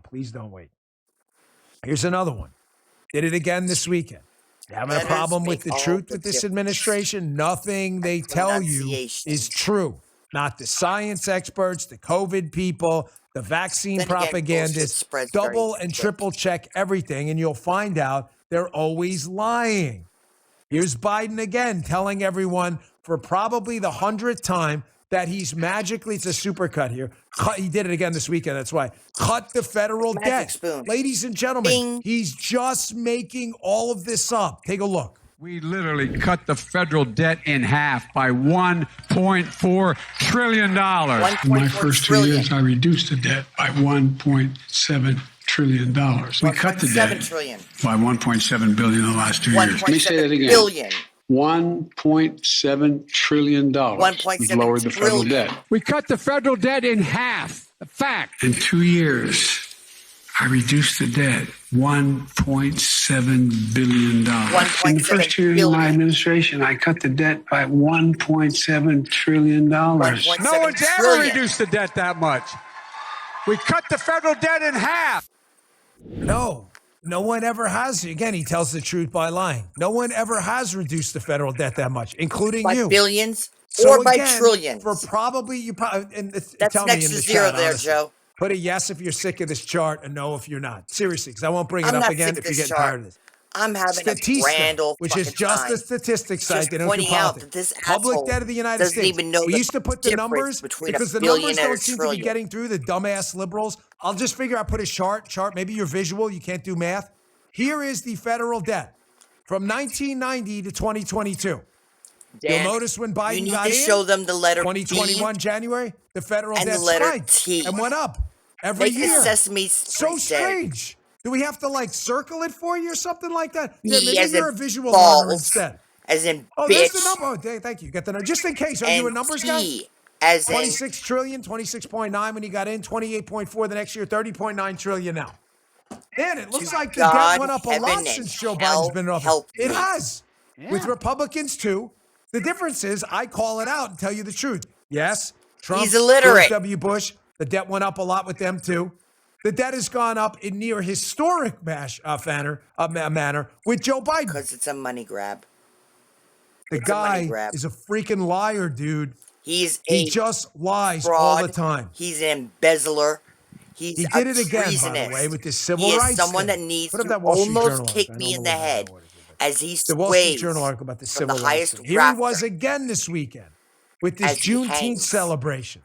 Please don't wait. Here's another one. Did it again this weekend. You having a problem with the truth with this administration? Nothing they tell you is true. Not the science experts, the COVID people, the vaccine propagandists. Double and triple check everything, and you'll find out they're always lying. Here's Biden again telling everyone for probably the 100th time that he's magically, it's a supercut here. He did it again this weekend. That's why. Cut the federal debt. Spoon. Ladies and gentlemen, he's just making all of this up. Take a look. We literally cut the federal debt in half by $1.4 trillion. In my first 2 years, I reduced the debt by $1.7 trillion. We cut the debt by $1.7 billion in the last 2 years. Let me say that again. Billion. $1.7 trillion. We've lowered the federal debt. We cut the federal debt in half. A fact. In 2 years, I reduced the debt $1.7 billion. In the first 2 years of my administration, I cut the debt by $1.7 trillion. No one's ever reduced the debt that much. We cut the federal debt in half. No one ever has. Again, he tells the truth by lying. No one ever has reduced the federal debt that much, including by you. Billions So or by again, trillions. For probably, and That's tell me next in to the zero chat, there, honestly. Joe. Put a yes if you're sick of this chart, a no if you're not. Seriously, because I won't bring it I'm up not again sick if of you're this getting chart. tired of this. I'm having a Statista, grand old which is fucking just time. a statistics site. Just They don't do pointing out politics. that this Public asshole debt of the United doesn't States. even know We the used to put the difference numbers between because a the billion numbers and a don't seem to be trillion. getting through the dumbass liberals. I'll just figure out, put a chart. Maybe you're visual. You can't do math. Here is the federal debt from 1990 to 2022. Dan, You'll notice when Biden you need got to in, show them the letter 2021 B January, the federal and debt the letter spiked T. and went up every Make year. the Sesame So Street strange. Do we have to circle it for you or something like that? B Yeah, maybe as you're in a visual balls, learner instead. as in Oh, bitch, there's the number. Oh, thank you. Get the number. Just in case. Are you a and numbers guy? T as in 26 trillion, 26.9 when he got in, 28.4 the next year, 30.9 trillion now. Man, it looks like the debt God, went up a heaven, lot and since Joe hell Biden's been in office. help It me. has. With Republicans too. The difference is I call it out and tell you the truth. Yes, Trump, He's illiterate. George W. Bush, the debt went up a lot with them too. The debt has gone up in near historic manner with Joe Biden. because it's a money grab. The it's a money guy grab. is a freaking liar, dude. He He just lies fraud. all the time. He's an embezzler. He's He a did it again, by the treasonist. way, with this civil he is rights someone thing. that needs Put up to that Wall Street almost Journal kick article. I me don't in know the what head that was, as he The Wall Street sways Journal article about the from civil the rights highest thing. Here he was rafter again this weekend with this as he Juneteenth hangs. celebration.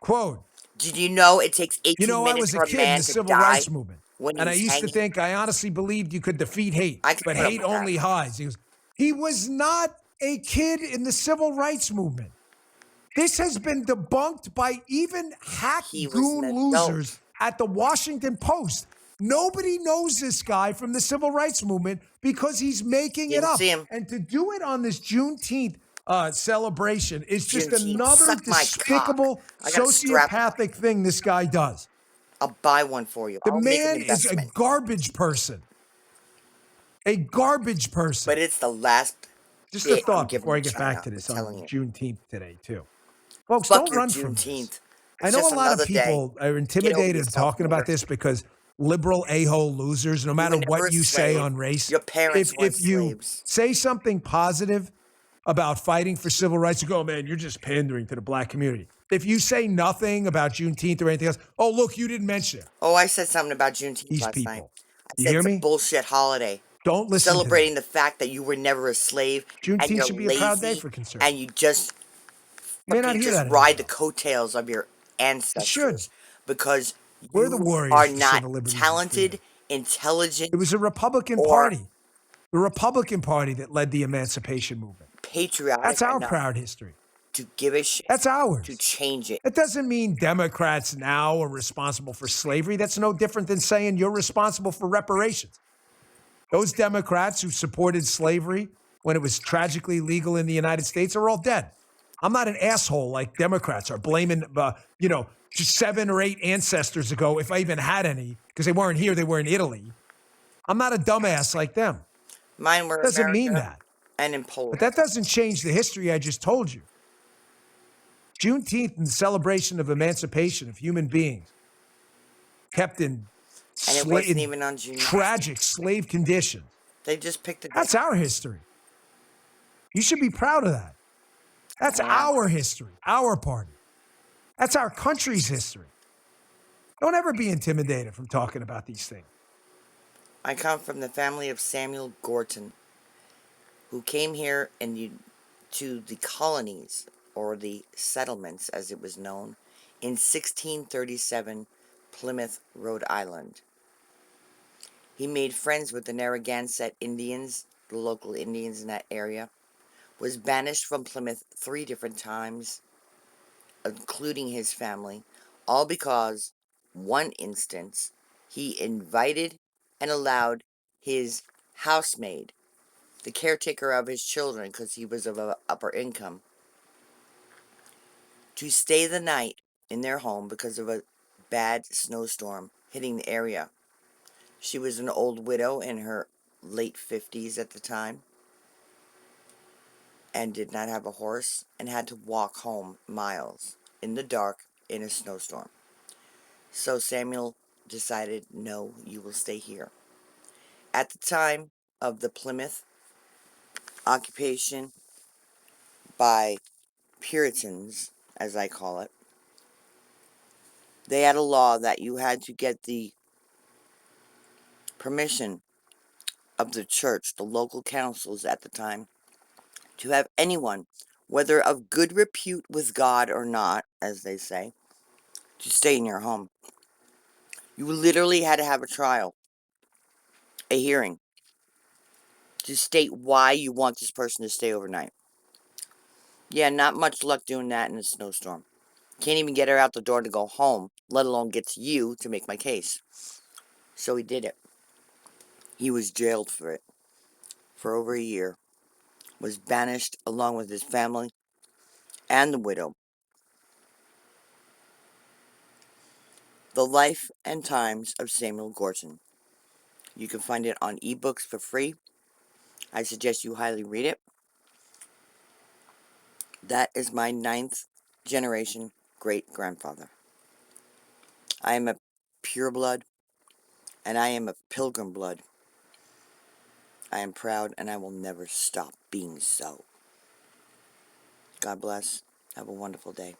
Quote, Did you know it takes 18 you know, I was minutes a for a kid in man the to civil die rights movement. when And I he's used to hanging? think, I honestly believed you could defeat hate, I could but put up hate with that. only hides. He was not a kid in the civil rights movement. This has been debunked by even hack He was goon an adult. losers at the Washington Post. Nobody knows this guy from the civil rights movement because he's making it Didn't up. see him. And to do it on this Juneteenth celebration is just Juneteenth, another suck my despicable, cock. I got a strap. sociopathic thing this guy does. I'll buy one for you. The I'll make an man is a investment. garbage person. A garbage person. But it's the last Just bit a I'm thought giving before I to get back China, to this I'm on telling you. Juneteenth today, too. Folks, Fuck don't your run from this. Juneteenth. I It's know just a lot of another day. people are Get over intimidated yourself, talking about mother. this because liberal a-hole losers, no matter were never what a you say slave. on race, Your parents if weren't you slaves. say something positive about fighting for civil rights, you go, oh, man, you're just pandering to the black community. If you say nothing about Juneteenth or anything else, oh, look, you didn't mention it. Oh, I said something about Juneteenth These last people. night. I You said hear it's me? a bullshit holiday. Don't listen Celebrating to the fact that you were never a slave and Juneteenth you're should be a lazy proud day for conservatives. and you just You may not fucking hear just that ride the anymore. coattails of your ancestors because We're the you warriors are for not civil liberties and talented, freedom. intelligent, It was a Republican or Party. The Republican Party that led the emancipation movement. patriotic That's our enough proud history. to give a shit That's ours. to change it. That doesn't mean Democrats now are responsible for slavery. That's no different than saying you're responsible for reparations. Those Democrats who supported slavery when it was tragically legal in the United States are all dead. I'm not an asshole like Democrats are blaming, just 7 or 8 ancestors ago, if I even had any, because they weren't here, they were in Italy. I'm not a dumbass like them. Mine were Doesn't mean America that. and in Poland. But that doesn't change the history I just told you. Juneteenth and the celebration of emancipation of human beings kept in, And it wasn't even on June 9th. tragic slave conditions. They just picked a That's date. our history. You should be proud of that. That's our history, our party. That's our country's history. Don't ever be intimidated from talking about these things. I come from the family of Samuel Gorton, who came here to the colonies, or the settlements as it was known, in 1637, Plymouth, Rhode Island. He made friends with the Narragansett Indians, the local Indians in that area, was banished from Plymouth 3 different times, including his family, all because, one instance, he invited and allowed his housemaid, the caretaker of his children, because he was of upper income, to stay the night in their home because of a bad snowstorm hitting the area. She was an old widow in her late 50s at the time, and did not have a horse, and had to walk home miles in the dark in a snowstorm. So Samuel decided, no, you will stay here. At the time of the Plymouth occupation by Puritans, as I call it, they had a law that you had to get the permission of the church, the local councils at the time, to have anyone, whether of good repute with God or not, as they say, to stay in your home. You literally had to have a trial, a hearing, to state why you want this person to stay overnight. Yeah, not much luck doing that in a snowstorm. Can't even get her out the door to go home, let alone get to you to make my case. So he did it. He was jailed for it for over a year, was banished along with his family and the widow. The Life and Times of Samuel Gorton. You can find it on ebooks for free. I suggest you highly read it. That is my 9th generation great-grandfather. I am a pureblood, and I am a pilgrim blood. I am proud, and I will never stop being so. God bless. Have a wonderful day.